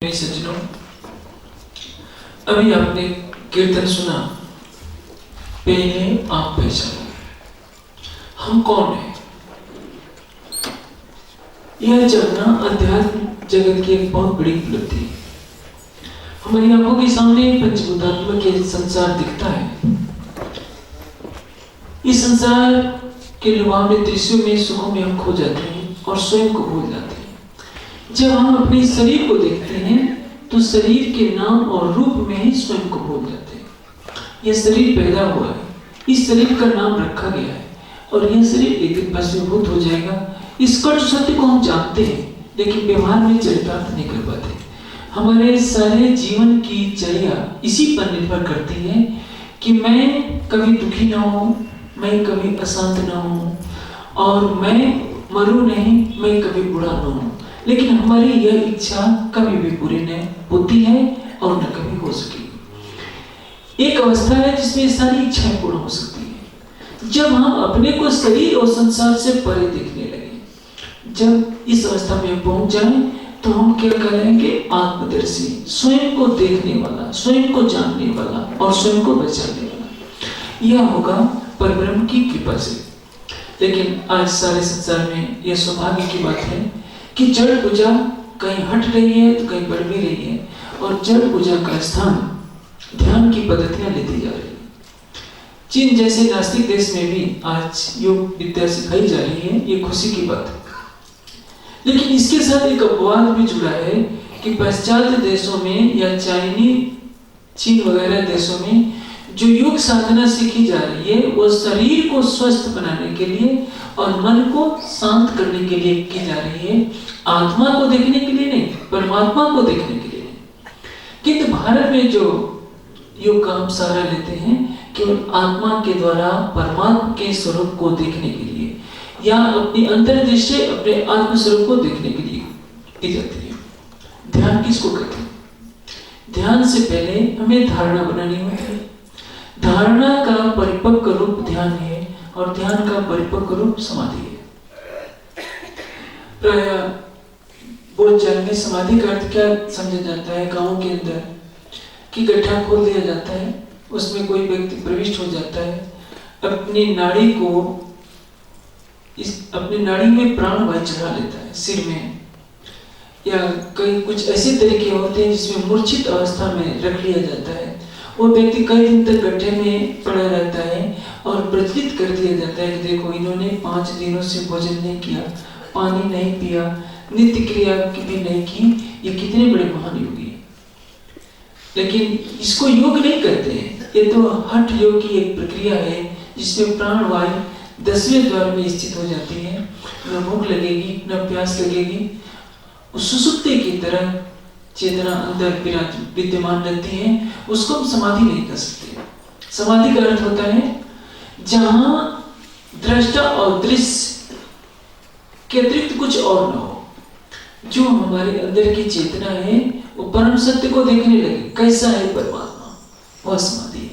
सज्जनों, अभी आपने कीर्तन सुना, पहले आप पहचानो हम कौन है। यह जानना अध्यात्म जगत की एक बहुत बड़ी उपलब्धि है। हमारी आंखों के सामने पंचभूतात्मक ये संसार दिखता है। इस संसार के लुभावने दृश्यों में, सुखों में हम खो जाते हैं और स्वयं को भूल जाते हैं। जब हम अपने शरीर को देखते हैं तो शरीर के नाम और रूप में ही स्वयं को भूल जाते हैं। यह शरीर पैदा हुआ है, इस शरीर का नाम रखा गया है और यह शरीर एक दिन भस्मीभूत हो जाएगा। इस कट सत्य को हम जानते हैं, लेकिन व्यवहार में चरितार्थ नहीं कर पाते। हमारे सारे जीवन की चर्या इसी पर निर्भर करती है कि मैं कभी दुखी ना हूं, मैं कभी अशांत ना हूं और मैं मरूं नहीं, मैं कभी बुरा ना हूं। लेकिन हमारी यह इच्छा कभी भी पूरी नहीं होती है और न कभी हो सकेगी। एक अवस्था है जिसमें सारी इच्छाएं पूर्ण हो सकती है, जब हम अपने को शरीर और संसार से परे देखने लगे। जब इस अवस्था में पहुंच जाएं तो हम क्या करेंगे? आत्मदर्शी, स्वयं को देखने वाला, स्वयं को जानने वाला और स्वयं को बचाने वाला। यह होगा परब्रह्म की कृपा से। लेकिन आज सारे संसार में यह सौभाग्य की बात है कि जड़ पूजा कहीं हट रही है तो कहीं बढ़ भी रही है और जड़ पूजा का स्थान ध्यान की पद्धतियां लेती जा रही है। चीन जैसे नास्तिक देश में भी आज योग विद्या सिखाई जा रही है, ये खुशी की बात है। लेकिन इसके साथ एक अपवाद भी जुड़ा है कि पाश्चात्य देशों में या चीन वगैरह देशों में जो योग साधना सीखी जा रही है वो शरीर को स्वस्थ बनाने के लिए और मन को शांत करने के लिए की जा रही है, आत्मा को देखने के लिए नहीं, परमात्मा को देखने के लिए नहीं। किंतु भारत में जो योग का हम सहारा लेते हैं केवल आत्मा के द्वारा परमात्मा के स्वरूप को देखने के लिए या अपनी अंतर्दृष्टि अपने आत्म स्वरूप को देखने के लिए की जाती है। ध्यान किसको कहते हैं? ध्यान से पहले हमें धारणा बनानी होती है। धारणा का परिपक्व रूप ध्यान है और ध्यान का परिपक्व रूप समाधि है। प्राय बोलचाल में समाधि का अर्थ क्या समझा जाता है? गांवों के अंदर कि गड्ढा खोल दिया जाता है, उसमें कोई व्यक्ति प्रविष्ट हो जाता है, अपनी नाड़ी में प्राण वायु चढ़ा लेता है सिर में, या कई कुछ ऐसे तरीके होते हैं जिसमें मूर्छित अवस्था में रख लिया जाता है। वो व्यक्ति कई दिन तक गड्ढे में पड़ा रहता है और प्रचलित कर दिया जाता है कि देखो इन्होंने 5 दिनों से भोजन नहीं किया, पानी नहीं पिया, नित्य क्रिया भी नहीं की, ये कितने बड़े महान योगी हैं। लेकिन इसको योग नहीं कहते हैं, ये तो हठ योग की एक प्रक्रिया है जिसमें प्राण वायु 10वें द्वार में स्थित हो जाती है। न भूख लगेगी न प्यास लगेगी, सुसुप्ति की तरह चेतना अंदर विद्यमान रहती है। उसको हम समाधि नहीं कर सकते। समाधि का अर्थ होता है जहां दृष्टा और दृश्य के अतिरिक्त कुछ और न हो, जो हमारे अंदर की चेतना है वो परम सत्य को देखने लगे, कैसा है परमात्मा, वह समाधि है।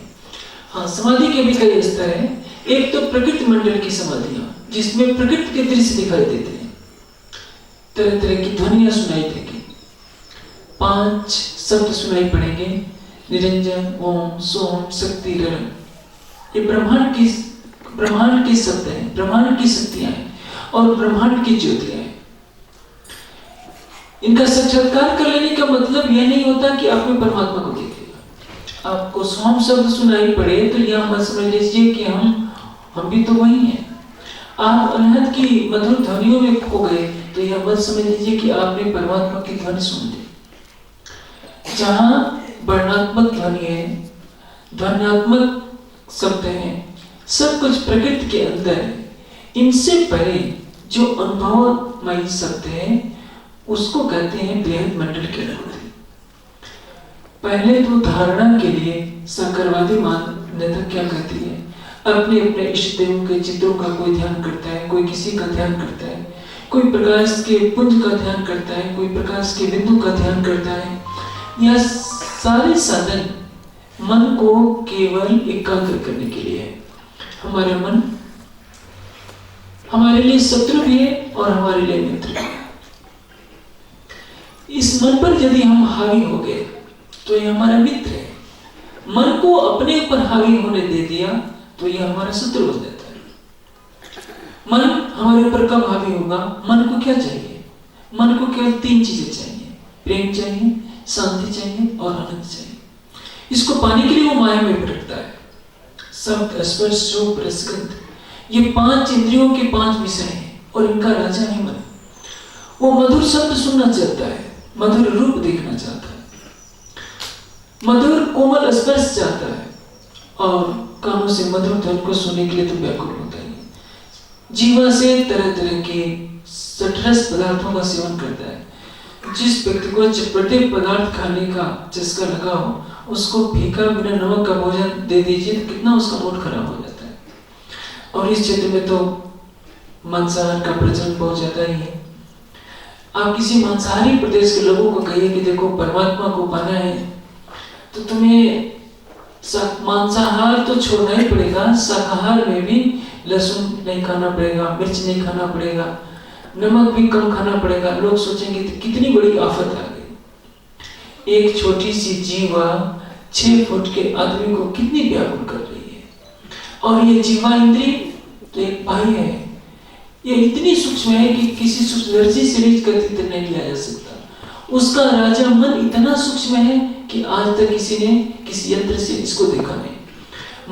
हाँ, समाधि के भी कई स्तर हैं। एक तो प्रकृति मंडल की समाधियां जिसमें प्रकृति के दृश्य दिखाई देते हैं, तरह तरह की ध्वनियां सुनाई देगी, 5 शब्द सुनाई पड़ेंगे, निरंजन, ओम, सोम, शक्ति, ररण। ये ब्रह्मांड की शब्द हैं, ब्रह्मांड की शक्तियां हैं और ब्रह्मांड की ज्योतियां हैं। इनका साक्षात्कार कर लेने का मतलब यह नहीं होता कि आप में परमात्मा को देखेगा। आपको सोम शब्द सुनाई पड़े तो यह मत समझ लीजिए कि हम भी तो वही हैं। आप अनहद की मधुर ध्वनियों में खो गए तो यह मत समझ लीजिए कि आपने परमात्मा की ध्वनि सुन ली। जहां वर्णात्मक ध्वनि है, ध्वन्यात्मक शब्द हैं, सब कुछ प्रकृति के अंदर है। इनसे परे जो अनुभवमयी शब्द है उसको कहते हैं बृहद मंडल के अनुभूति। पहले तो धारणा के लिए संकरवादी मान्यता क्या कहती है? अपने अपने इष्ट देवों के चित्रों का कोई ध्यान करता है, कोई किसी का ध्यान करता है, कोई प्रकाश के पुंज का ध्यान करता है, कोई प्रकाश के बिंदु का ध्यान करता है। यह सारे साधन मन को केवल एकाग्र करने के लिए है। हमारा मन हमारे लिए शत्रु भी है और हमारे लिए मित्र भी है। इस मन पर यदि हम हावी हो गए तो ये हमारा मित्र है। मन को अपने ऊपर हावी होने दे दिया तो ये हमारा शत्रु हो जाता है। मन हमारे ऊपर कब हावी होगा? मन को क्या चाहिए? मन को केवल 3 चीजें चाहिए, प्रेम चाहिए, शांति चाहिए और आनंद चाहिए। इसको पाने के लिए वो माया में भटकता है। शब्द, स्पर्श, रूप, रसगंध, ये 5 इंद्रियों के 5 विषय हैं और इनका राजा है मन। वो मधुर शब्द सुनना चाहता है, मधुर रूप देखना चाहता है, मधुर कोमल स्पर्श चाहता है और कानों से मधुर ध्वनि को सुनने के लिए तो व्याकुल होता है। जीवा से तरह तरह के सठरस पदार्थों का सेवन करता है। जिस व्यक्ति को चटपटे पदार्थ खाने का चस्का लगा हो उसको फीका बिना नमक का भोजन दे दीजिए तो कितना उसका मूड खराब हो जाता है। और इस क्षेत्र में तो मांसाहार का प्रचलन बहुत ज्यादा ही है। आप किसी मांसाहारी प्रदेश के लोगों को कहिए कि देखो परमात्मा को पाना है तो तुम्हें मांसाहार तो छोड़ना ही पड़ेगा, शाकाहार में भी लहसुन नहीं खाना पड़ेगा, मिर्च नहीं खाना पड़ेगा, नमक भी कम खाना पड़ेगा। लोग सोचेंगे तो कितनी बड़ी आफत आ गई। एक छोटी सी जीवा 6 फुट के आदमी को कितनी व्याकुल कर रही है। और ये जीवा इंद्रिय तो एक भाई है, ये इतनी सूक्ष्म है कि किसी सूक्ष्मदर्शी से भी कथित नहीं लिया जा सकता। उसका राजा मन इतना सूक्ष्म है कि आज तक किसी ने किसी यंत्र से इसको देखा नहीं।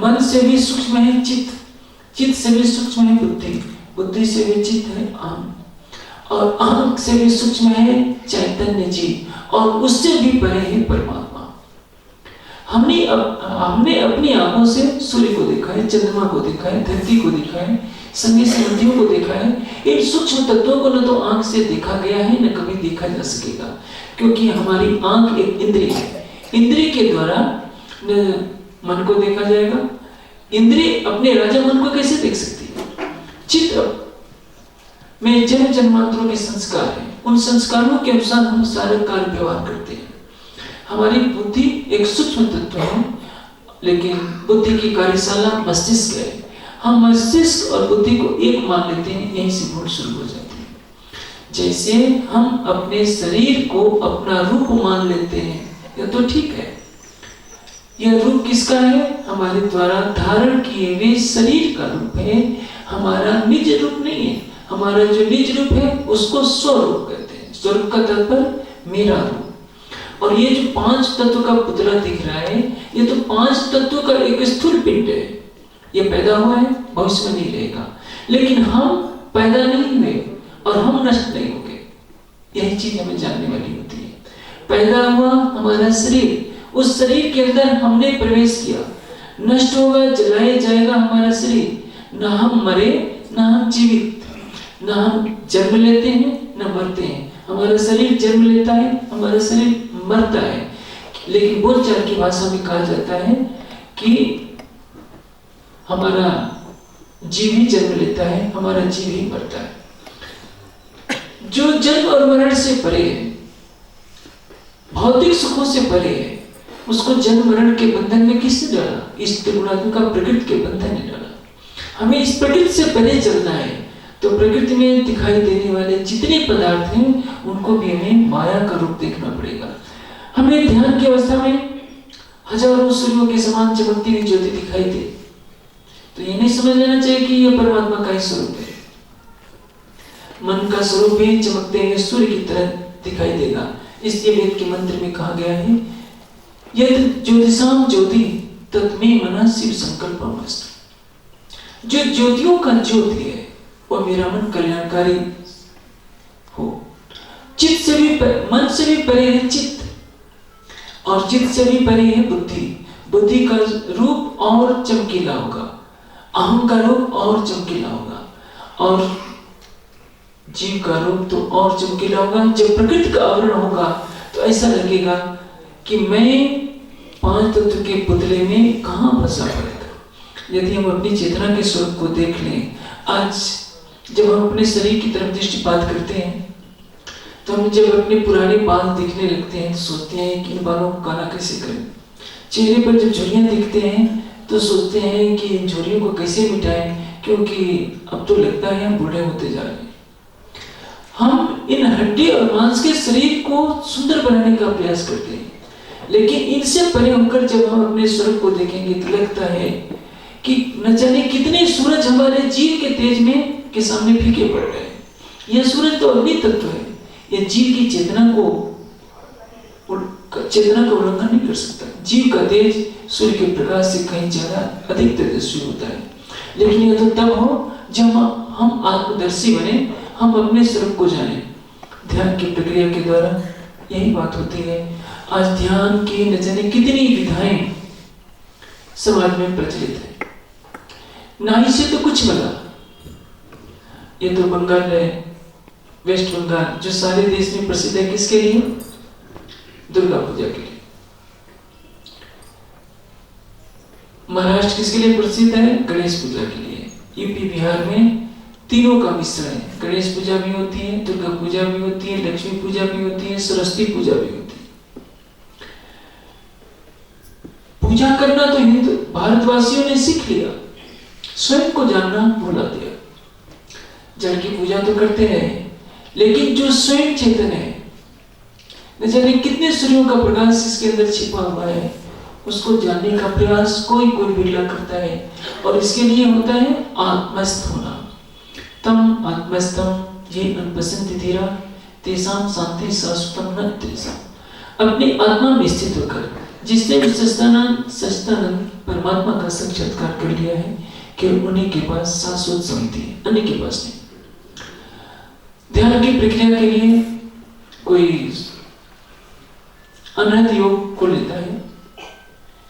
मन से भी सूक्ष्म है चित्त, चित्त से भी सूक्ष्म है बुद्धि, बुद्धि से भी चित्त है अहम, और अहम से भी सूक्ष्म है चैतन्य जी, और उससे भी परे है परमात्मा। हमने अपनी आंखों से सूर्य को देखा है, चंद्रमा को देखा है, धरती को देखा है, संगी संबंधियों को देखा है। इन सूक्ष्म तत्वों को न तो आंख से देखा गया है न कभी देखा जा सकेगा, क्योंकि हमारी आंख एक इंद्रिय है। इंद्रिय के द्वारा मन को देखा जाएगा। इंद्रिय अपने राजा मन को कैसे देख सकती है? चित्त में जन्म जन्मांतरों के संस्कार है, उन संस्कारों के अनुसार हम सारे कार्य व्यवहार करते हैं। हमारी बुद्धि एक सूक्ष्म तत्व है, लेकिन बुद्धि की कार्यशाला मस्तिष्क है। हम मस्तिष्क और बुद्धि को एक मान लेते हैं, यहीं से भूल शुरू हो जाती है। जैसे हम अपने शरीर को अपना रूप मान लेते हैं, यह तो ठीक है। यह रूप किसका है? हमारे द्वारा धारण किए हुए शरीर का रूप है, हमारा निज रूप नहीं है। हमारा जो निज रूप है उसको स्वरूप कहते हैं। स्वरूप का तात्पर्य मेरा रूप। और ये जो 5 तत्व का पुतला दिख रहा है, ये तो 5 तत्वों का एक स्थूल पिंड है। ये पैदा हुआ है, भविष्य में नहीं रहेगा, लेकिन हम पैदा नहीं हुए और हम नष्ट नहीं होंगे। यही चीज हमें जानने वाली होती है। पैदा हुआ हमारा शरीर, उस शरीर के अंदर हमने प्रवेश किया, नष्ट होगा, जलाया जाएगा हमारा शरीर। ना हम मरे, ना हम जीवित, ना हम जन्म लेते हैं, ना मरते हैं। हमारा शरीर जन्म लेता है, हमारा शरीर मरता है। लेकिन बोलचाल की भाषा में कहा जाता है कि हमारा जीव ही जन्म लेता है, हमारा जीव ही मरता है। जो जन्म और मरण से परे है, भौतिक सुखों से परे है, उसको जन्म मरण के बंधन में किसने डाला? इस त्रिगुणात्मिक प्रकृति के बंधन ने डाला। हमें इस प्रकृति से परे चलना है, तो प्रकृति में दिखाई देने वाले जितने पदार्थ हैं उनको भी हमें माया का रूप देखना पड़ेगा। हमें ध्यान की अवस्था में हजारों सूर्यों के समान चमकती हुई ज्योति दिखाई दे तो ये नहीं समझ लेना चाहिए कि यह परमात्मा का ही स्वरूप है। मन का स्वरूप भी चमकते हुए सूर्य की तरह दिखाई देगा। इसलिए वेद के मंत्र में कहा गया है, यद ज्योतिषाम ज्योति तत्मे मनः शिव संकल्पमस्तु। जो ज्योतियों का ज्योति है और मेरा मन कल्याणकारी हो। चित्त से भी मन से भी परे है चित्त, और चित्त से भी परे है बुद्धि। बुद्धि का रूप और चमकीला होगा, अहम का रूप और चमकीला होगा, और जीव का रूप तो और चमकीला होगा। जब प्रकृति का आवरण होगा तो ऐसा लगेगा कि मैं 5 तत्व के पुतले में कहां फंसा पड़ा था। यदि हम अपनी चेतना के स्वरूप को देख लें, आज जब हम अपने शरीर की तरफ दृष्टिपात करते हैं तो हम जब अपने पुराने बाल दिखने लगते हैं तो सोचते हैं कि इन बालों को काला कैसे करें। चेहरे पर जब झुर्रियां दिखते हैं तो सोचते हैं कि इन झुर्रियों को कैसे मिटाएं, क्योंकि अब तो लगता है हम बूढ़े होते जा रहे हैं। हम इन हड्डी और मांस के शरीर को सुंदर बनाने का प्रयास करते हैं, लेकिन इनसे परे होकर जब हम अपने स्वरूप को देखेंगे तो लगता है कि न जाने कितने सूरज हमारे जीव के तेज में के सामने फीके पड़ रहे हैं। यह सूरज तो अग्नि तत्व है, यह जीव की चेतना को उल्लंघन नहीं कर सकता। जीव का तेज सूर्य के प्रकाश से कहीं ज्यादा अधिक तेजस्वी होता है, लेकिन यह तो तब हो जब हम आत्मदर्शी बने, हम अपने स्वरूप को जाने। ध्यान की प्रक्रिया के द्वारा यही बात होती है। आज ध्यान की न जाने कितनी विधाएं समाज में प्रचलित है, नाई से तो कुछ बना। ये तो बंगाल है, वेस्ट बंगाल, जो सारे देश में प्रसिद्ध है किसके लिए? दुर्गा पूजा के लिए। महाराष्ट्र किसके लिए प्रसिद्ध है? गणेश पूजा के लिए। यूपी बिहार में तीनों का मिश्रण है, गणेश पूजा भी होती है, दुर्गा पूजा भी होती है, लक्ष्मी पूजा भी होती है, सरस्वती पूजा भी होती है। पूजा करना तो हिंदू भारतवासियों ने सीख लिया, स्वयं को जानना भुला दिया। जल की पूजा तो करते रहे, लेकिन जो स्वयं चेतन है, न जाने कितने सूर्यों का प्रकाश इसके अंदर छिपा हुआ है, उसको जानने का प्रयास कोई बिरला करता है। और इसके लिए होता है आत्मस्थ होना। तम आत्मस्थम ये अनुपसंति धीरा तेसाम शांति शाश्वतम न तेसाम। अपनी आत्मा में स्थित होकर जिसने सच्चिदानंद परमात्मा का साक्षात्कार कर लिया है, केवल उन्हीं के पास शाश्वत शांति है, अन्य के पास नहीं। ध्यान की प्रक्रिया के लिए कोई अनहद योग को लेता है,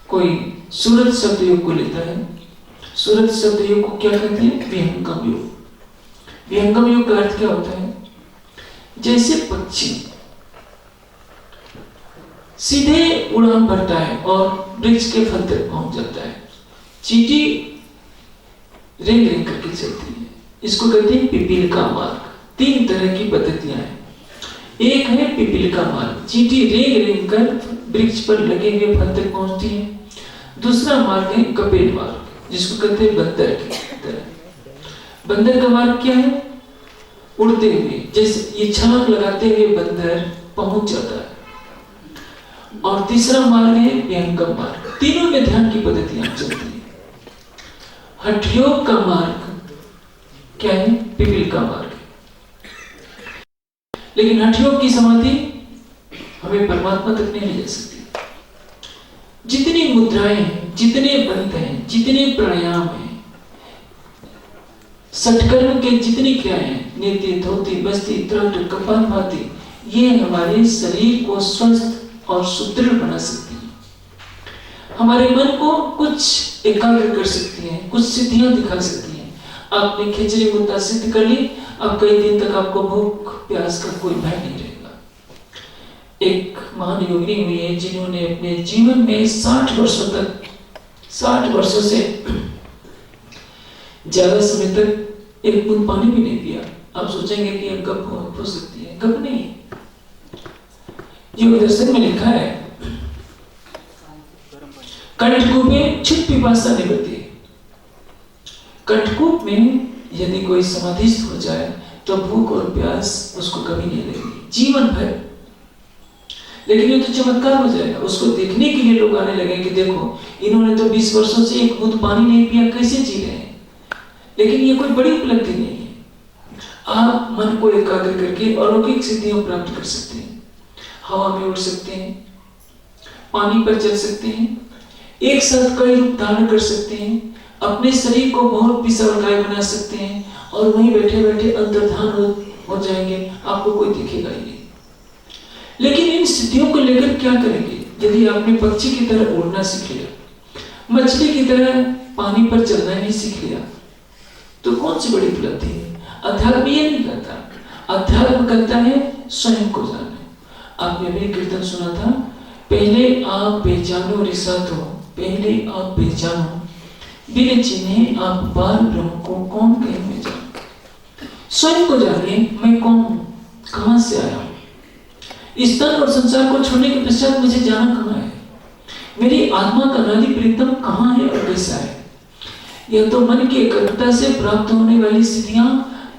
कोई सूरत शब्द योग को लेता है। सूरत शब्द योग को क्या कहते हैं? विहंगम योग। विहंगम योग का अर्थ क्या होता है? जैसे पक्षी सीधे उड़ान भरता है और वृक्ष के फल तक पहुंच जाता है, चींटी रेंग रेंग करके चलती है, इसको कहते हैं पिपीलिका मार्ग। तीन तरह की पद्धतियां हैं। एक है पिपीलिका मार्ग, चींटी रेंग रेंग कर वृक्ष पर लगे हुए फल तक पहुंचती है। दूसरा मार्ग है कपेल मार्ग, जिसको कहते हैं बंदर की तरह। बंदर का मार्ग क्या है? उड़ते हुए, जैसे ये छलांग लगाते हुए बंदर पहुंच जाता है। और तीसरा मार्ग है विहंगम मार्ग। तीनों में ध्यान की पद्धतियां चलती है। हठ योग का मार्ग क्या है? पिपीलिका मार्ग। लेकिन हठ योग की समाधि हमें परमात्मा तक नहीं ले जा सकती। जितनी मुद्राएं हैं, जितने बंध हैं, जितने प्राणायाम हैं, सटकर्म के जितनी क्रियाएं हैं, नीति, धोती, बस्ती, त्रट, कपालभाति, ये हमारे शरीर को स्वस्थ और सुदृढ़ बना सकती है। हमारे मन को कुछ एकाग्र कर सकती हैं, कुछ सिद्धियां दिखा सकती हैं। आपने खिचड़ी मुद्दा सिद्ध कर ली, अब कई दिन तक आपको भूख प्यास का कोई भय नहीं रहेगा। एक महान योगिनी हुई है जिन्होंने अपने जीवन में 60 वर्षों से ज्यादा समय तक एक बूंद पानी भी नहीं पिया। आप सोचेंगे कि यह गप हो सकती है, गप नहीं। योग दर्शन में लिखा है, कंठकूप में छुप पिपासा निवृत्ति। कंठकूप में यदि कोई समाधिस्थ हो जाए तो भूख और प्यास उसको कभी नहीं लगेगी जीवन भर। लेकिन ये तो चमत्कार हो जाएगा। उसको देखने के लिए लोग आने लगेंगे, देखो इन्होंने तो 20 वर्षों से एक बूंद पानी नहीं पिया, कैसे जी रहे हैं। लेकिन ये कोई बड़ी उपलब्धि नहीं है। आप मन को एकाग्र करके अलौकिक सिद्धियां प्राप्त कर सकते हैं। हवा में उड़ सकते हैं, पानी पर चल सकते हैं, एक साथ कई रूप धारण कर सकते हैं, अपने शरीर को बहुत विशालकाय बना सकते हैं और वहीं बैठे बैठे अंतर्धान हो जाएंगे, आपको कोई दिखेगा ही नहीं। लेकिन इन स्थितियों को लेकर क्या करेंगे? यदि आपने पक्षी की तरह उड़ना सीख लिया, मछली की तरह पानी पर चलना नहीं सीख लिया, तो कौन सी बड़ी उपलब्धि है? अध्यात्म ये नहीं कहता। अध्यात्म कहता है स्वयं को जानना। आपने अभी कीर्तन सुना था, पहले आप पहचानो रिसात हो, पहले आप पहचानो बिन चिन्हे आप बार ब्रह्म को कौन कहे में जानो। स्वयं को जानिए, मैं कौन हूं, कहां से आया हूं। इस तन और संसार को छोड़ने के पश्चात मुझे जाना कहां है, मेरी आत्मा का नादी प्रीतम कहां है और कैसा है। यह तो मन की एकाग्रता से प्राप्त होने वाली स्थितियां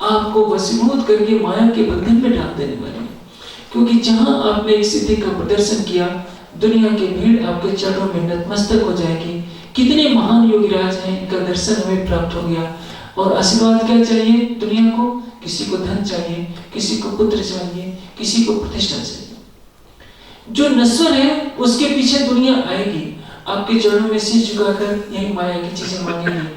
आपको वशीभूत करके माया के बंधन में डाल देने वाली है। क्योंकि जहां आपने एक सिद्धि का प्रदर्शन किया, दुनिया की भीड़ आपके चरणों में नतमस्तक हो जाएगी। कितने महान योगीराज हैं, इनका दर्शन हमें प्राप्त हो गया। और आशीर्वाद क्या चाहिए दुनिया को? किसी को धन चाहिए, किसी को पुत्र चाहिए, किसी को प्रतिष्ठा चाहिए। जो नश्वर है उसके पीछे दुनिया आएगी, आपके चरणों में सिर झुकाकर यही माया की चीजें मांगेगी।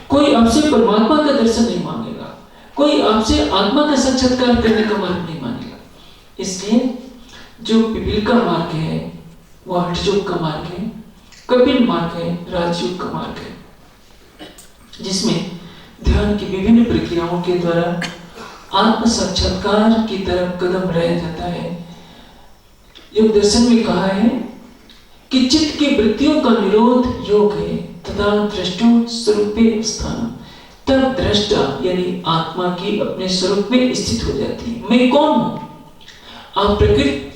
कोई आपसे परमात्मा का दर्शन नहीं मांगेगा, कोई आपसे आत्मा का साक्षात्कार करने का मार्ग नहीं मांगेगा। इसलिए जो पिपील का मार्ग है वो हठयोग का मार्ग है, कपिल मार्ग है, राजयोग का मार्ग है, जिसमें ध्यान की विभिन्न प्रक्रियाओं के द्वारा आत्म साक्षात्कार की तरफ कदम बढ़ाया जाता है। योग दर्शन में कहा है कि चित्त की वृत्तियों का निरोध योग है तथा दृष्टो स्वरूपे स्थान। तब दृष्टा यानी आत्मा की अपने स्वरूप में स्थित हो जाती है। मैं कौन हूं? आप प्रकृति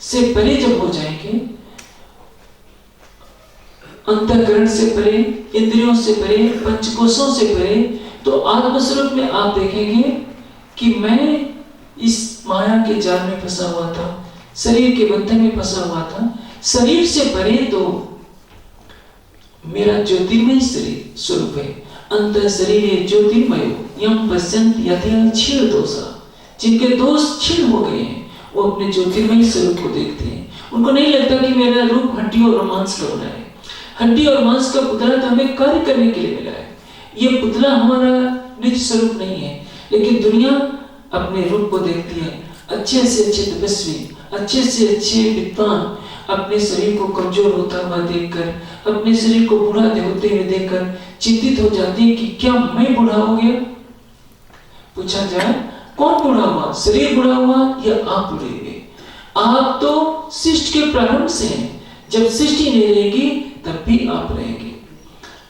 से परे जब हो जाएंगे, अंतःकरण से परे, इंद्रियों से परे, पंचकोशों से परे, तो आत्मस्वरूप में आप देखेंगे कि मैं इस माया के जाल में फंसा हुआ था, शरीर के बंधन में फंसा हुआ था। शरीर से परे तो मेरा ज्योतिर्मय शरीर स्वरूप है। अंतः शरीर ज्योतिर्मय यम पश्यन्त यथा क्षीण दोषा। जिनके दोष क्षीण हो गए हैं वो अपने ज्योतिर्मय स्वरूप को देखते हैं। उनको नहीं लगता कि मेरा रूप हड्डी और मांस का बना है। हड्डी और मांस का पुतला तो हमें कार्य करने के लिए मिला है। ये पुतला हमारा निज स्वरूप नहीं है। लेकिन दुनिया अपने रूप को देखती है। अच्छे से अच्छे तपस्वी, अच्छे से अच्छे विद्वान अपने शरीर को कमजोर होता हुआ देखकर, अपने शरीर को बूढ़ा होते हुए देखकर चिंतित हो जाती है कि क्या मैं बूढ़ा हो गया? पूछा जाए कौन बूढ़ा हुआ, शरीर बूढ़ा हुआ या आप बूढ़े हुए? आप तो सृष्टि के प्रारंभ से हैं। जब सृष्टि नहीं रहेगी तब भी आप रहेंगे।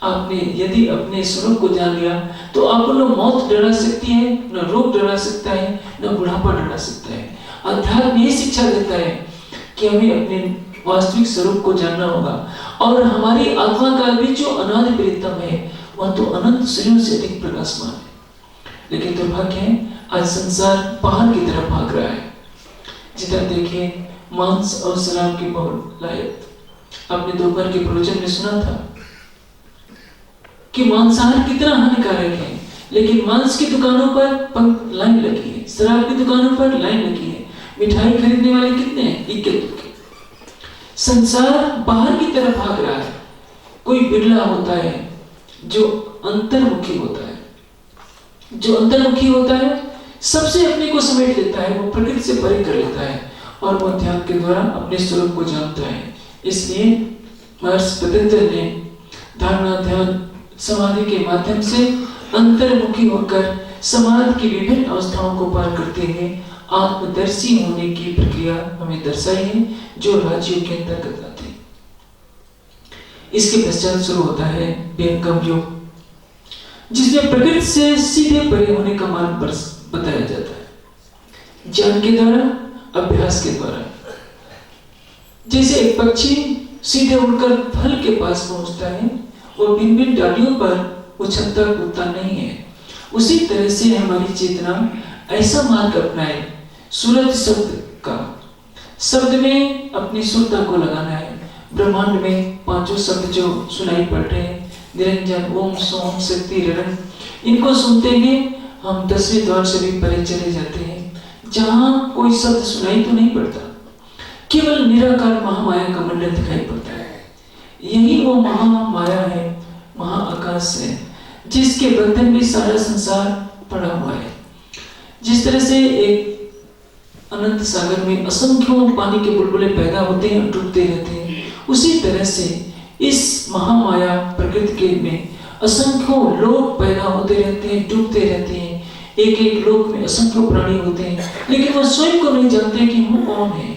आपने यदि अपने स्वरूप को जान लिया तो आपको न मौत डरा सकती है, न रोग डरा सकता है, न बुढ़ापा डरा सकता है। अध्यात्म यही शिक्षा देता है कि हमें अपने वास्तविक स्वरूप को जानना होगा। और हमारी आत्मा का भी जो अनादि प्रीतम है वह तो अनंत सूर्यों से अधिक प्रकाशमान है। लेकिन दुर्भाग्य है आज संसार बाहर की तरफ भाग रहा है। जिधर देखिए मांस और शराब की बहुलायत। आपने दोपहर के प्रवचन में सुना था कि मांसाहार कितना हानिकारक है, लेकिन मांस की दुकानों पर लाइन लगी है, शराब की दुकानों पर लाइन लगी है, मिठाई खरीदने वाले कितने हैं? इक्के दुक्के। संसार बाहर की तरफ भाग रहा है। कोई बिरला होता है जो अंतर्मुखी होता है। जो अंतर्मुखी होता है सबसे अपने को समेट लेता है, वो प्रकृति से परे कर लेता है और वो ध्यान के द्वारा अपने स्वरूप को जानता है। इसलिए महर्षि पतंजलि ने धारणा, ध्यान, समाधि के माध्यम से अंतर्मुखी होकर समाधि की विभिन्न अवस्थाओं को पार करते हुए आत्मदर्शी होने की प्रक्रिया हमें दर्शाई है, जो राजयोग के अंतर्गत आती है। इसके पश्चात शुरू होता है विहंगम योग, जिसमें प्रकृति से सीधे परे होने का मार्ग बताया जाता है, ज्ञान के द्वारा, अभ्यास के द्वारा। जैसे एक पक्षी सीधे उड़कर फल के पास पहुंचता है और भिन्न भिन्न डालियों पर उछलता कूदता नहीं है, उसी तरह से हमारी चेतना ऐसा मार्ग अपनाए सूरज शब्द का। शब्द में अपनी सुरता को लगाना है। ब्रह्मांड में पांचों शब्द जो सुनाई पड़ रहे हैं, निरंजन, ओम, सोम, शक्ति, ररण, इनको सुनते हुए हम 10वें द्वार से भी परे चले जाते हैं, जहां कोई शब्द सुनाई तो नहीं पड़ता, केवल निराकार महामाया का मंडल दिखाई पड़ता है। यही वो महामाया है, महाआकाश है, जिसके बंधन में सारा संसार पड़ा हुआ है। जिस तरह से एक अनंत सागर में असंख्यों पानी के बुलबुले पैदा होते हैं और डूबते रहते हैं, उसी तरह से इस महामाया प्रकृति के में असंख्यों लोक पैदा होते रहते हैं, डूबते रहते हैं। एक एक लोक में असंख्यों प्राणी होते हैं, लेकिन वो स्वयं को नहीं जानते कि वो कौन है।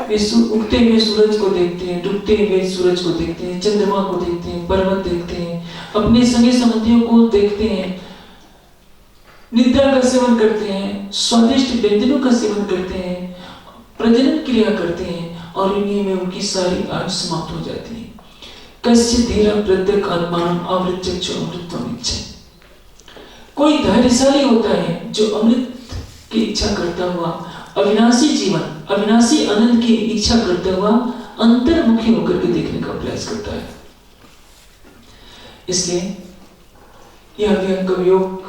वे उगते हुए सूरज को देखते हैं, डूबते हुए सूरज को देखते हैं, चंद्रमा को देखते हैं, पर्वत देखते हैं, अपने संगी संबंधियों को देखते हैं, निद्रा का सेवन करते हैं, स्वादिष्ट व्यंजनों का सेवन करते हैं, प्रजनन क्रिया करते हैं और इन्हीं में उनकी सारी आयु समाप्त हो जाती है। कस्य धीरा प्रत्यक आत्मान आवृत चक्षु अमृतत्वम इच्छा। कोई धैर्यशाली होता है जो अमृत की इच्छा करता हुआ अविनाशी जीवन, अविनाशी आनंद की इच्छा करता हुआ अंतर्मुखी होकर के देखने का प्रयास करता है। इसलिए यह व्यंग योग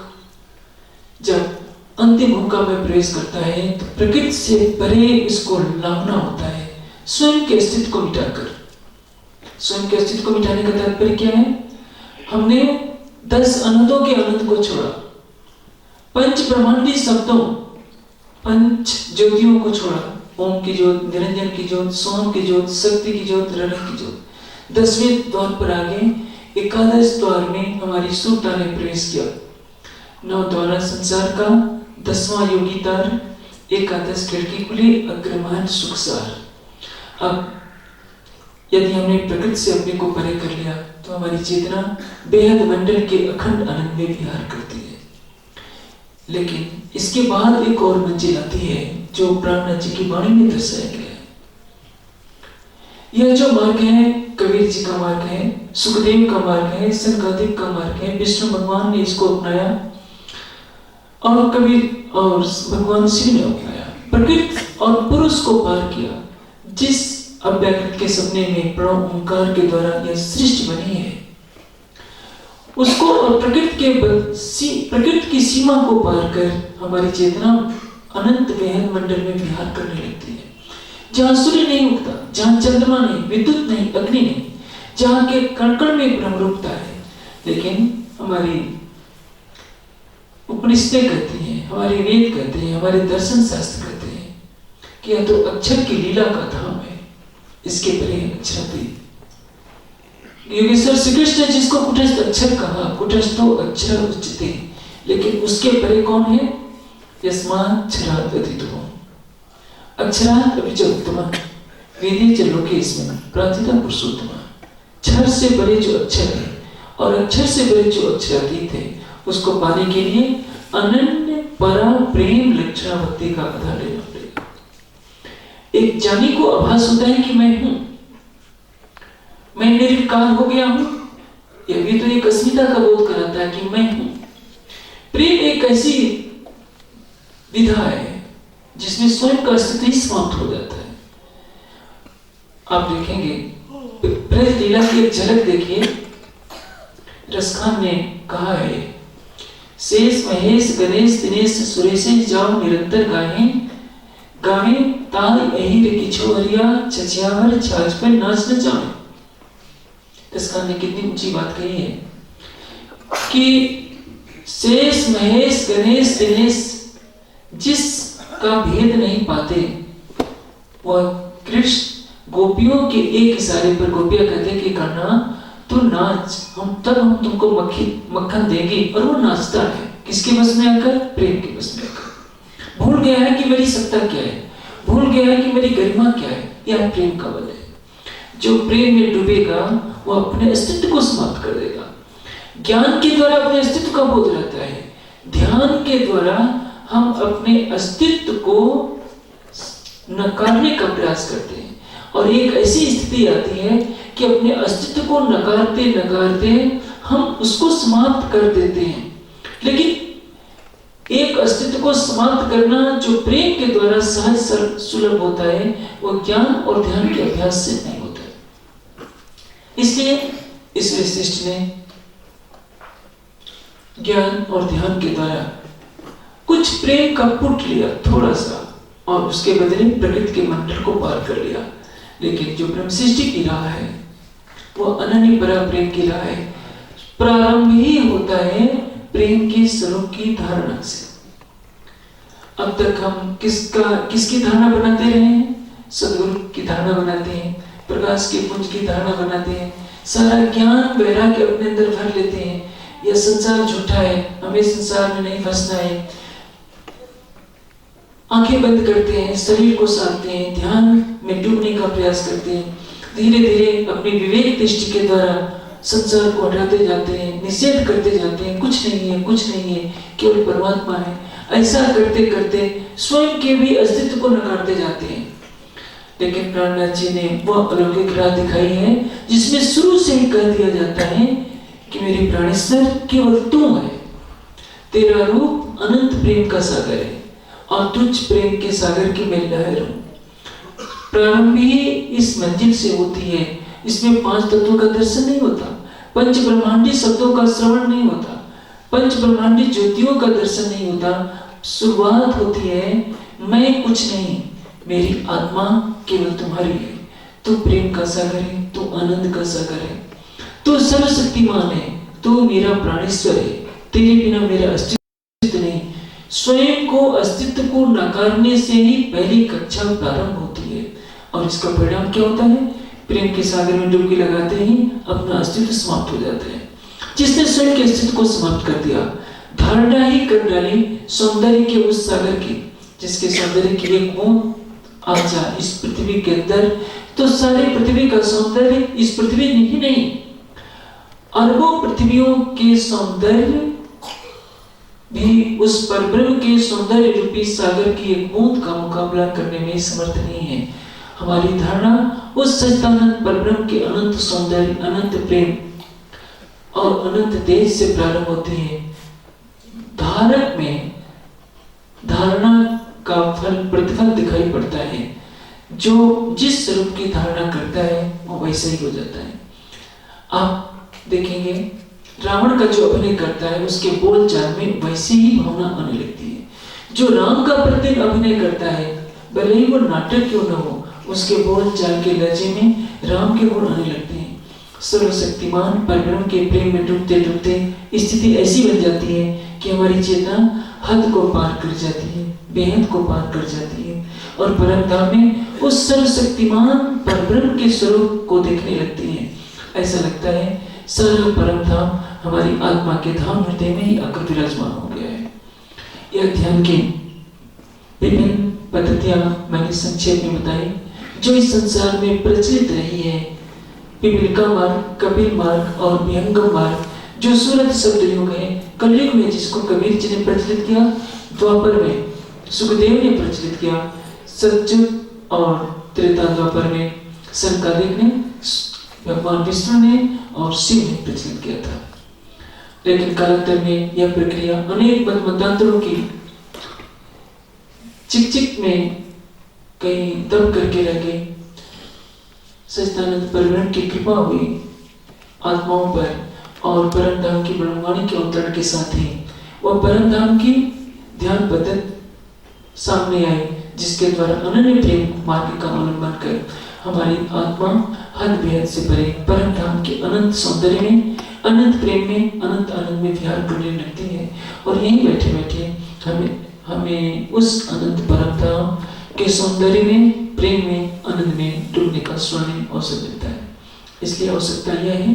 जब अंतिम भूमिका में प्रवेश करता है तो प्रकृति से परे इसको लांघना होता है, स्वयं के अस्तित्व को मिटाकर। स्वयं के अस्तित्व को मिटाने का तात्पर्य क्या है? हमने 10 आनंदों के आनंद को छोड़ा, पंच ब्रह्मांडी शब्दों, पंच ज्योतियों को छोड़ा, ओम की ज्योत, निरंजन की ज्योत, सोम की ज्योत, शक्ति की ज्योत, रण की ज्योत। 10वें द्वार पर आगे 11 द्वार में हमारी सुरता ने प्रवेश किया। 9 द्वारा संसार का, 10वां योगी द्वार, 11 खिड़की खुली, अग्रमान सुखसार। अब यदि हमने प्रकृति से अपने को परे कर लिया तो हमारी चेतना बेहद मंडल के अखंड आनंद में विहार करती है। लेकिन इसके बाद एक और मंजिल आती है जो प्राणनाथ जी की वाणी में दर्शाया गया है। यह जो मार्ग है कबीर जी का मार्ग है, सुखदेव का मार्ग है, सनकादिक का मार्ग है। विष्णु भगवान ने इसको अपनाया और कबीर और भगवान शिव ने अपनाया। प्रकृति और पुरुष को पार किया। जिस अव्यक्त के सपने में प्रणव ओंकार के द्वारा यह सृष्टि बनी है उसको और प्रकृति की सीमा को पार कर हमारी चेतना अनंत बेहद मंडल में विहार करने लगती है, जहां सूर्य नहीं उगता, जहां चंद्रमा नहीं, विद्युत नहीं, अग्नि नहीं, जहां के कण कण में ब्रह्म रूपता है। लेकिन हमारी उपनिषदें कहती हैं, हमारे वेद कहते हैं, हमारे दर्शन शास्त्र कहते हैं कि यह तो अक्षर की लीला का धाम है, इसके परे अक्षरातीत। योगेश्वर श्री कृष्ण ने जिसको कुटस्थ अक्षर कहा, कुटस्थो अक्षर उच्चते, लेकिन उसके परे कौन है? यस्माक्षरात् अतीतो अक्षरात् अपि च उत्तमः वेदे च लोके अस्मिन् प्रार्थिता पुरुषोत्तमः। क्षर से बड़े जो अक्षर है और अक्षर से बड़े जो अक्षरातीत है उसको पाने के लिए अनन्य परा प्रेम लक्षणा भक्ति का आधार लेना पड़ेगा। एक ज्ञानी को आभास होता है कि मैं हूं, मैं निर्विकार हो गया हूं, यह भी तो एक अस्मिता का बोध कराता है कि मैं हूं। प्रेम एक ऐसी विधा है जिसमें स्वयं का अस्तित्व ही समाप्त हो जाता है। आप देखेंगे प्रेम लीला की एक झलक देखिए। रसखान ने कहा है, शेष महेश गणेश दिनेश सुरेश जाओ निरंतर गावे ताल अहिर किछो हरिया छछियावर छाछ पर नाच न जाए। रसखान ने कितनी ऊंची बात कही है कि शेष महेश गणेश दिनेश जिसका भेद नहीं पाते वह कृष्ण गोपियों के एक इशारे पर गोपियां कहते कि कान्हा तू नाच, हम तुमको मक्खन देंगे, और वो नाचता है किसके बस में आकर? प्रेम के बस में आकर। भूल गया है कि मेरी सत्ता क्या है, भूल गया है कि मेरी गरिमा क्या है। यह प्रेम का बल है। जो प्रेम में डूबेगा वो अपने अस्तित्व को समाप्त कर देगा। ज्ञान के द्वारा अपने अस्तित्व का बोध रहता है, ध्यान के द्वारा हम अपने अस्तित्व को नकारने का प्रयास करते हैं और एक ऐसी स्थिति आती है कि अपने अस्तित्व को नकारते नकारते हम उसको समाप्त कर देते हैं। लेकिन एक अस्तित्व को समाप्त करना जो प्रेम के द्वारा सहज सुलभ होता है वो ज्ञान और ध्यान के अभ्यास से नहीं होता है। इसलिए इस वशिष्ठ ने ज्ञान और ध्यान के द्वारा कुछ प्रेम का पुट लिया थोड़ा सा और उसके बदले प्रकृति के मंडल को पार कर लिया। लेकिन जो ब्रह्म सृष्टि की राह है वो अनन्य परा प्रेम की राह है। प्रारंभ ही होता है प्रेम के स्वरूप की धारणा से। अब तक हम किसकी धारणा बनाते रहे हैं? सद्गुरु की धारणा बनाते हैं, प्रकाश के पुंज की धारणा बनाते हैं, सारा ज्ञान वैराग्य अपने अंदर भर लेते हैं। यह संसार झूठा है, हमें संसार में नहीं फंसना है। आंखें बंद करते हैं, शरीर को साधते हैं, ध्यान में डूबने का प्रयास करते हैं। धीरे धीरे अपनी विवेक दृष्टि के द्वारा संसार को हटाते जाते हैं, निषेध करते जाते हैं, कुछ नहीं है, कुछ नहीं है, केवल परमात्मा है। ऐसा करते करते स्वयं के भी अस्तित्व को नकारते जाते हैं। लेकिन प्राणनाथ जी ने वह अलौकिक राह दिखाई है जिसमें शुरू से ही कह दिया जाता है कि मेरे प्राणेश्वर केवल तू है, तेरा रूप अनंत प्रेम का सागर है और तुझ प्रेम के सागर की मैं लहर हूं। प्रारंभ ही इस मंजिल से होती है। इसमें 5 तत्वों का दर्शन नहीं होता, पंच ब्रह्मांडी शब्दों का श्रवण नहीं होता, पंच ब्रह्मांडी ज्योतियों का दर्शन नहीं होता। शुरुआत होती है मैं कुछ नहीं, मेरी आत्मा केवल तुम्हारी है। तू प्रेम का सागर है, तू आनंद का सागर है, तू सर्वशक्तिमान है, तू मेरा प्राणेश्वर है, तेरे बिना मेरा अस्तित्व नहीं। स्वयं को अस्तित्व को नकारने से ही पहली कक्षा प्रारंभ होती है और इसका परिणाम क्या होता है? प्रेम के सागर में डुबकी लगाते ही अपना अस्तित्व समाप्त हो जाता है। जिसने स्वयं के अस्तित्व को समाप्त कर दिया, धारणा ही कर डाली सौंदर्य के उस सागर की, जिसके सौंदर्य की एक बूंद आ जाए इस पृथ्वी के अंदर तो सारी पृथ्वी का सौंदर्य इस पृथ्वी ही नहीं, अरबों पृथ्वियों के सौंदर्य भी उस परब्रह्म के सौंदर्य रूपी सागर की एक बूंद का मुकाबला करने में समर्थ नहीं है। हमारी धारणा उस सच्चिदानंद परब्रह्म के अनंत सौंदर्य, अनंत प्रेम और अनंत तेज से प्रारंभ होती है। धारक में धारणा का फल प्रतिफल दिखाई पड़ता है। जो जिस स्वरूप की धारणा करता है वो वैसा ही हो जाता है। आप देखेंगे रावण का जो अभिनय करता है उसके बोलचाल में वैसी ही भावना आने लगती है। जो राम का प्रतिदिन अभिनय करता है भले ही वो नाटक क्यों न हो, उसके बोलचाल के लहजे में राम के गुण आने लगते हैं। सर्वशक्तिमान परब्रह्म के प्रेम में डूबते डूबते स्थिति ऐसी बन जाती है कि हमारी चेतना हद को पार कर जाती है, बेहद को पार कर जाती है और परम धाम में उस सर्वशक्तिमान परब्रह्म के स्वरूप को देखने लगती है। ऐसा लगता है सारा परम धाम हमारी आत्मा के धाम हृदय में ही आकर विराजमान हो गया है। यह ध्यान की विभिन्न पद्धतियां मैंने संक्षेप में बताई जो इस संसार में प्रचलित रही है। पिपलिका मार्ग, कपिल मार्ग और विहंगम मार्ग जो सूरत शब्द युग है। कलयुग में जिसको कबीर जी ने प्रचलित किया, द्वापर में सुखदेव ने प्रचलित किया, सतयुग और त्रेता द्वापर में संकालिक ने, भगवान विष्णु ने और शिव ने प्रचलित किया था। लेकिन कालांतर में यह प्रक्रिया अनेक मतांतरों की चिक चिक में कहीं दब करके रह गई। सच्चिदानंद परब्रह्म की कृपा हुई आत्माओं पर और परम धाम की ब्रह्मवाणी के अवतरण के साथ ही वह परम धाम की ध्यान पद्धति सामने आई, जिसके द्वारा अनन्य प्रेम मार्ग का अवलंबन कर हमारी आत्मा हद बेहद से परे परम धाम के अनंत सौंदर्य में, अनंत प्रेम में, अनंत आनंद में विहार करने लगती है। और यहीं बैठे बैठे हमें उस अनंत परम धाम के सौंदर्य में, प्रेम में, आनंद में डूबने का स्वर्णिम अवसर मिलता है। इसलिए आवश्यकता यह है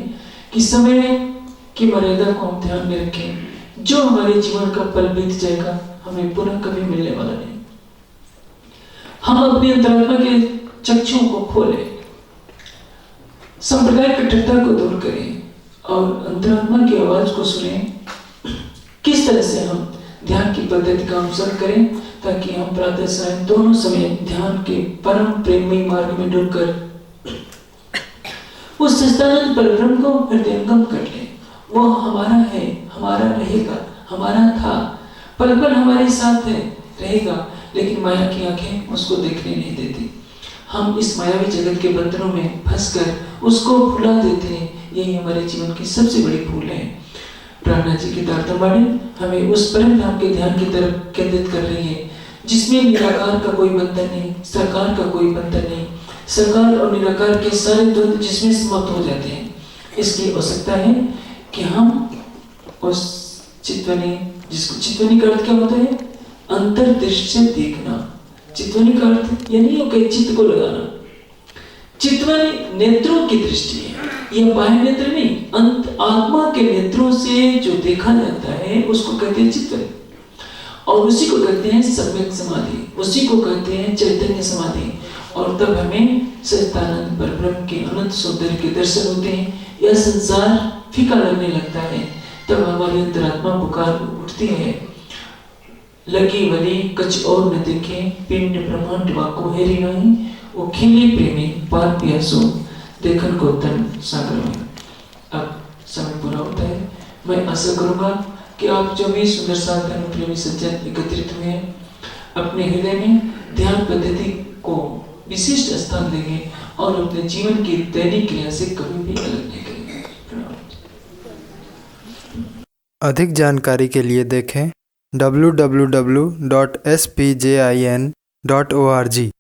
कि समय की मर्यादा को हम ध्यान में रखें। जो हमारे जीवन का पल बीत जाएगा हमें पुनः कभी मिलने वाला नहीं। हम अपनी अंतरात्मा के चक्षुओं को खोलें, संप्रदाय कट्टरता को दूर करें और अंतरात्मा की आवाज को सुनें। किस तरह से हम ध्यान की पद्धति का अनुसरण करें ताकि हम प्रातः सायं दोनों समय ध्यान के परम प्रेममय मार्ग में डूबकर उस सच्चिदानंद परब्रह्म को हृदयंगम कर लें। वो हमारा है, हमारा रहेगा, हमारा था, पल पल हमारे साथ है, रहेगा, लेकिन माया की आंखें उसको देखने नहीं देती। हम इस मायावी जगत के बंधनों में फंसकर उसको भुला देते हैं। यही हमारे जीवन की सबसे बड़ी भूल है। प्राणा जी की तारतम्यवाणी हमें उस परम धाम के ध्यान की तरफ केंद्रित कर रही है जिसमें निराकार का कोई बंधन नहीं, साकार का कोई बंधन नहीं, साकार और निराकार के सारे द्वंद्व जिसमें समाप्त हो जाते हैं। इसकी आवश्यकता है कि हम उस चित्तवनी, जिसको चित्तवनी का अर्थ क्या होता है? अंतर्दृष्टि से देखना। चित्तवनी का अर्थ यह नहीं हो कि चित्त को लगाना। चित्तवनी नेत्रों की दृष्टि है, यह बाह्य नेत्र नहीं, अंत आत्मा के नेत्रों से जो देखा जाता है उसको कहते हैं चित्तवनी। और उसी को कहते हैं सम्यक समाधि, उसी को कहते हैं चैतन्य समाधि। और तब हमें सच्चिदानंद परब्रह्म के अनंत सौंदर्य के दर्शन होते हैं। यह संसार फीका लगने लगता है, तब हमारी अंतरात्मा पुकार उठती है, लगी वली कछ और न देखे, पिंड ब्रह्मांड वाको हेरी नहीं, वो खिली प्रेमी पार पियासो देखन को तन सागर में। अब समय पूरा होता है। मैं आशा करूंगा कि आप जब ये सुंदर साधन प्रेमी सज्जन एकत्रित हुए हैं, अपने हृदय में ध्यान पद्धति को विशिष्ट स्थान देंगे और अपने जीवन की दैनिक क्रिया से कभी भी अलग नहीं करेंगे। अधिक जानकारी के लिए देखें www.spjin.org।